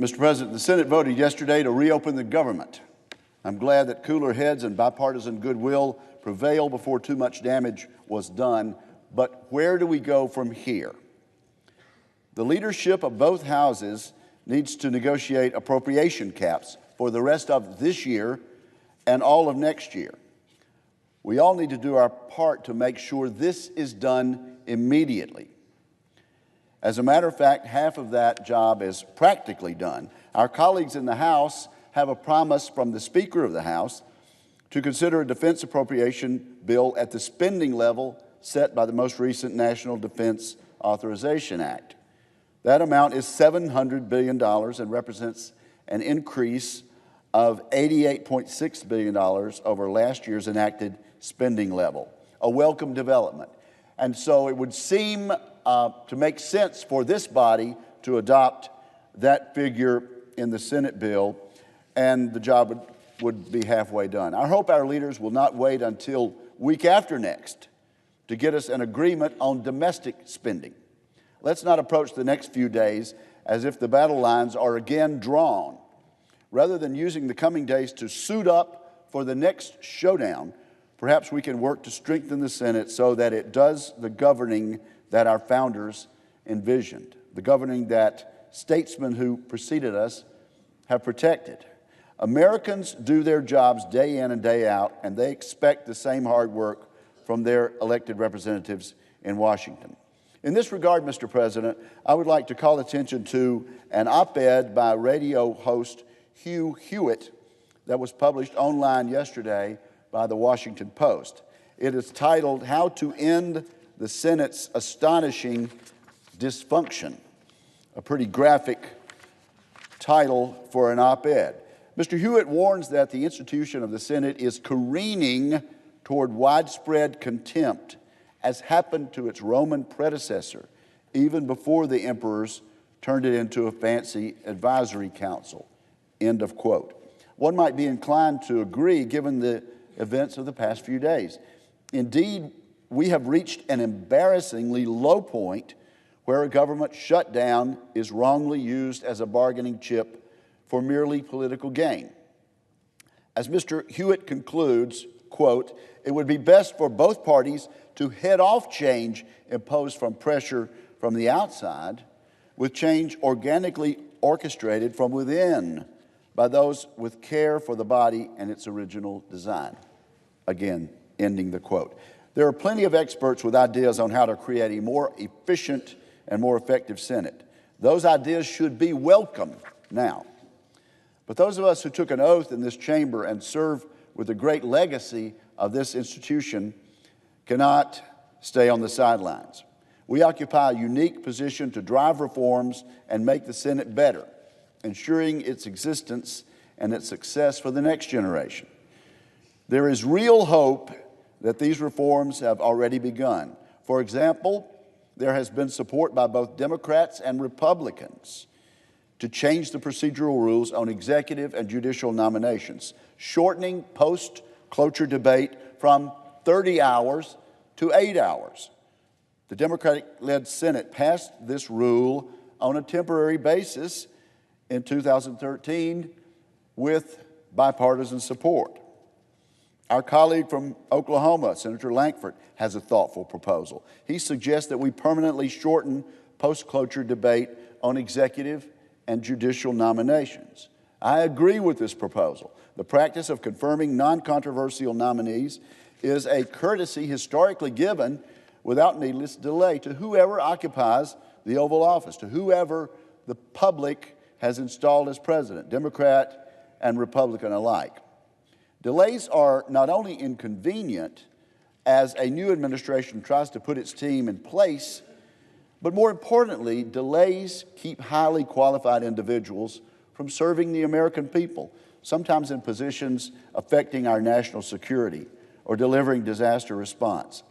Mr. President, the Senate voted yesterday to reopen the government. I'm glad that cooler heads and bipartisan goodwill prevailed before too much damage was done. But where do we go from here? The leadership of both houses needs to negotiate appropriation caps for the rest of this year and all of next year. We all need to do our part to make sure this is done immediately. As a matter of fact, half of that job is practically done. Our colleagues in the House have a promise from the Speaker of the House to consider a defense appropriation bill at the spending level set by the most recent National Defense Authorization Act. That amount is $700 billion and represents an increase of $88.6 billion over last year's enacted spending level, a welcome development. And so it would seem to make sense for this body to adopt that figure in the Senate bill, and the job would be halfway done. I hope our leaders will not wait until week after next to get us an agreement on domestic spending. Let's not approach the next few days as if the battle lines are again drawn. Rather than using the coming days to suit up for the next showdown, perhaps we can work to strengthen the Senate so that it does the governing that our founders envisioned, the governing that statesmen who preceded us have protected. Americans do their jobs day in and day out, and they expect the same hard work from their elected representatives in Washington. In this regard, Mr. President, I would like to call attention to an op-ed by radio host Hugh Hewitt that was published online yesterday by the Washington Post. It is titled, "How to End the Senate's Astonishing Dysfunction," a pretty graphic title for an op-ed. Mr. Hewitt warns that the institution of the Senate is careening toward widespread contempt, as happened to its Roman predecessor, even before the emperors turned it into a fancy advisory council. End of quote. One might be inclined to agree given the events of the past few days. Indeed, we have reached an embarrassingly low point where a government shutdown is wrongly used as a bargaining chip for merely political gain. As Mr. Hewitt concludes, quote, "It would be best for both parties to head off change imposed from pressure from the outside with change organically orchestrated from within by those with care for the body and its original design." Again, ending the quote. There are plenty of experts with ideas on how to create a more efficient and more effective Senate. Those ideas should be welcome now. But those of us who took an oath in this chamber and serve with the great legacy of this institution cannot stay on the sidelines. We occupy a unique position to drive reforms and make the Senate better, ensuring its existence and its success for the next generation. There is real hope that these reforms have already begun. For example, there has been support by both Democrats and Republicans to change the procedural rules on executive and judicial nominations, shortening post-cloture debate from 30 hours to 8 hours. The Democratic-led Senate passed this rule on a temporary basis in 2013 with bipartisan support. Our colleague from Oklahoma, Senator Lankford, has a thoughtful proposal. He suggests that we permanently shorten post-cloture debate on executive and judicial nominations. I agree with this proposal. The practice of confirming non-controversial nominees is a courtesy historically given without needless delay to whoever occupies the Oval Office, to whoever the public has installed as president, Democrat and Republican alike. Delays are not only inconvenient as a new administration tries to put its team in place, but more importantly, delays keep highly qualified individuals from serving the American people, sometimes in positions affecting our national security or delivering disaster response.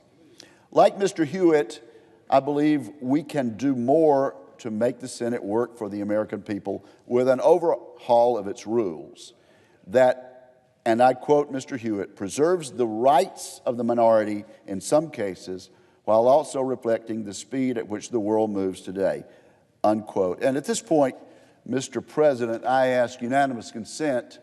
Like Mr. Hewitt, I believe we can do more to make the Senate work for the American people with an overhaul of its rules that, and I quote Mr. Hewitt, preserves the rights of the minority in some cases while also reflecting the speed at which the world moves today, unquote. And at this point, Mr. President, I ask unanimous consent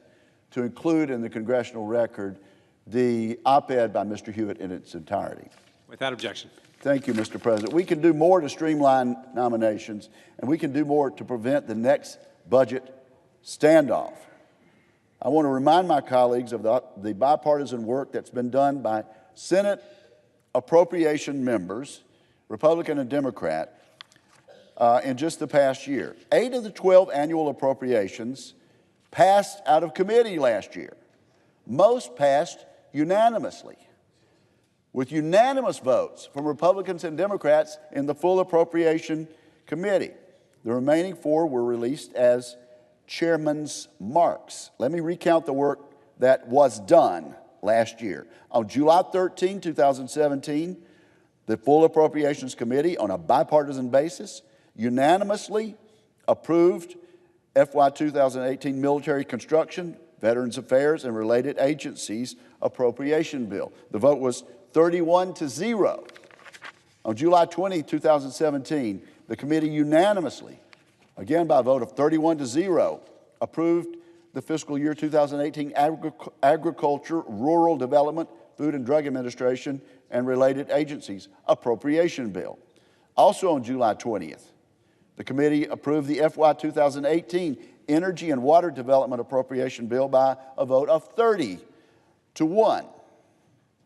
to include in the congressional record the op-ed by Mr. Hewitt in its entirety. Without objection. Thank you, Mr. President. We can do more to streamline nominations, and we can do more to prevent the next budget standoff. I want to remind my colleagues of the bipartisan work that's been done by Senate appropriation members, Republican and Democrat, in just the past year. 8 of the 12 annual appropriations passed out of committee last year. Most passed unanimously, with unanimous votes from Republicans and Democrats in the full appropriation committee. The remaining 4 were released as chairman's marks. Let me recount the work that was done last year. On July 13, 2017, the full appropriations committee, on a bipartisan basis, unanimously approved FY 2018 military construction, Veterans Affairs, and related agencies appropriation bill. The vote was 31-0. On July 20, 2017, the committee unanimously, again by a vote of 31-0, approved the fiscal year 2018 Agriculture, Rural Development, Food and Drug Administration, and related agencies appropriation bill. Also on July 20th, the committee approved the FY 2018 Energy and Water Development Appropriation Bill by a vote of 30-1.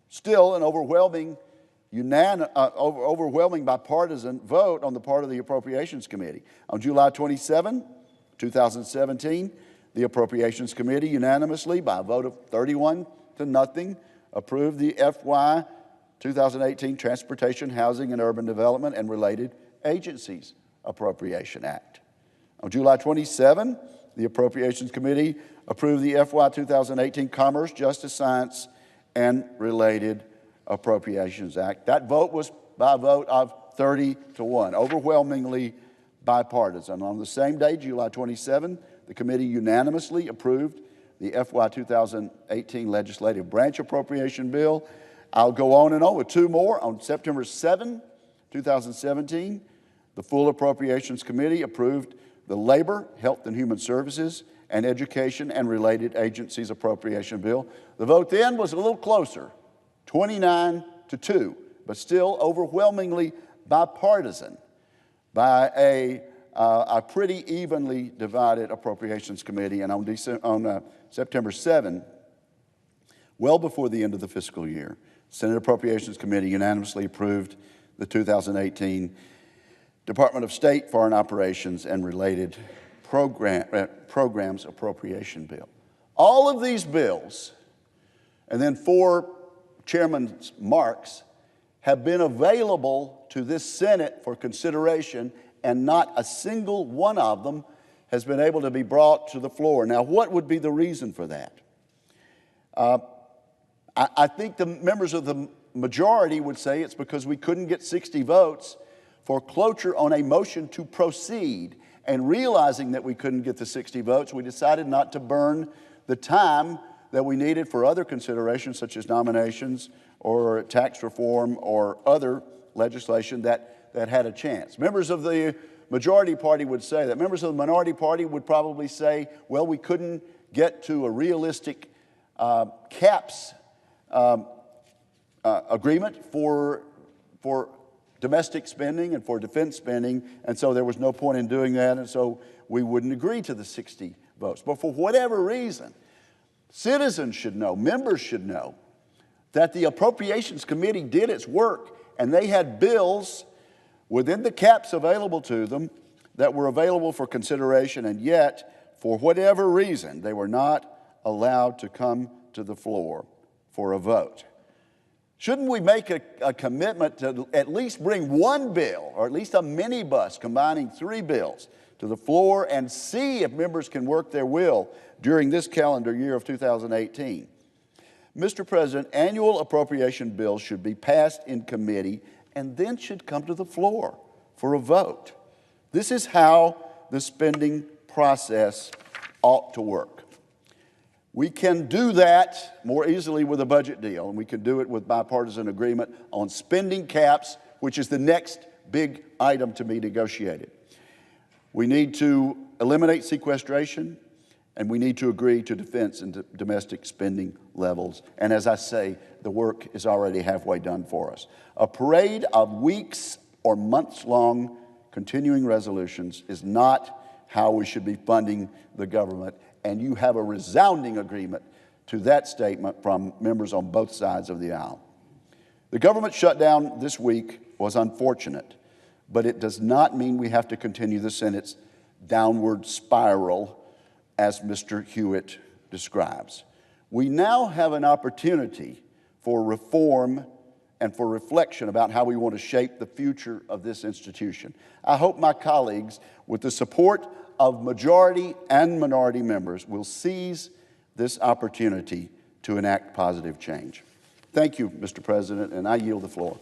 Still an overwhelming bipartisan vote on the part of the Appropriations Committee. On July 27, 2017, the Appropriations Committee unanimously, by a vote of 31-0, approved the FY 2018 Transportation, Housing, and Urban Development and Related Agencies Appropriation Act. On July 27, the Appropriations Committee approved the FY 2018 Commerce, Justice, Science, and Related Appropriations Act. That vote was by a vote of 30-1, overwhelmingly bipartisan. On the same day, July 27, the committee unanimously approved the FY 2018 Legislative Branch Appropriation Bill. I'll go on and on with 2 more. On September 7, 2017, the full Appropriations Committee approved the Labor, Health and Human Services, and Education and Related Agencies Appropriation Bill. The vote then was a little closer, 29-2, but still overwhelmingly bipartisan by a pretty evenly divided Appropriations Committee. And on September 7, well before the end of the fiscal year, Senate Appropriations Committee unanimously approved the 2018 Department of State Foreign Operations and Related Programs Appropriation Bill. All of these bills, and then 4 chairman's marks, have been available to this Senate for consideration, and not a single one of them has been able to be brought to the floor. Now, what would be the reason for that? I think the members of the majority would say it's because we couldn't get 60 votes for cloture on a motion to proceed. And realizing that we couldn't get the 60 votes, we decided not to burn the time that we needed for other considerations, such as nominations or tax reform or other legislation that had a chance. Members of the majority party would say that. Members of the minority party would probably say, well, we couldn't get to a realistic caps agreement for domestic spending and for defense spending, and so there was no point in doing that, and so we wouldn't agree to the 60 votes. But for whatever reason, citizens should know, members should know, that the Appropriations Committee did its work, and they had bills within the caps available to them that were available for consideration, and yet, for whatever reason, they were not allowed to come to the floor for a vote. Shouldn't we make a commitment to at least bring one bill, or at least a minibus combining 3 bills, to the floor and see if members can work their will during this calendar year of 2018? Mr. President, annual appropriation bills should be passed in committee and then should come to the floor for a vote. This is how the spending process ought to work. We can do that more easily with a budget deal, and we can do it with bipartisan agreement on spending caps, which is the next big item to be negotiated. We need to eliminate sequestration, and we need to agree to defense and domestic spending levels. And as I say, the work is already halfway done for us. A parade of weeks or months-long continuing resolutions is not how we should be funding the government, and you have a resounding agreement to that statement from members on both sides of the aisle. The government shutdown this week was unfortunate, but it does not mean we have to continue the Senate's downward spiral, as Mr. Hewitt describes. We now have an opportunity for reform and for reflection about how we want to shape the future of this institution. I hope my colleagues, with the support of majority and minority members, will seize this opportunity to enact positive change. Thank you, Mr. President, and I yield the floor.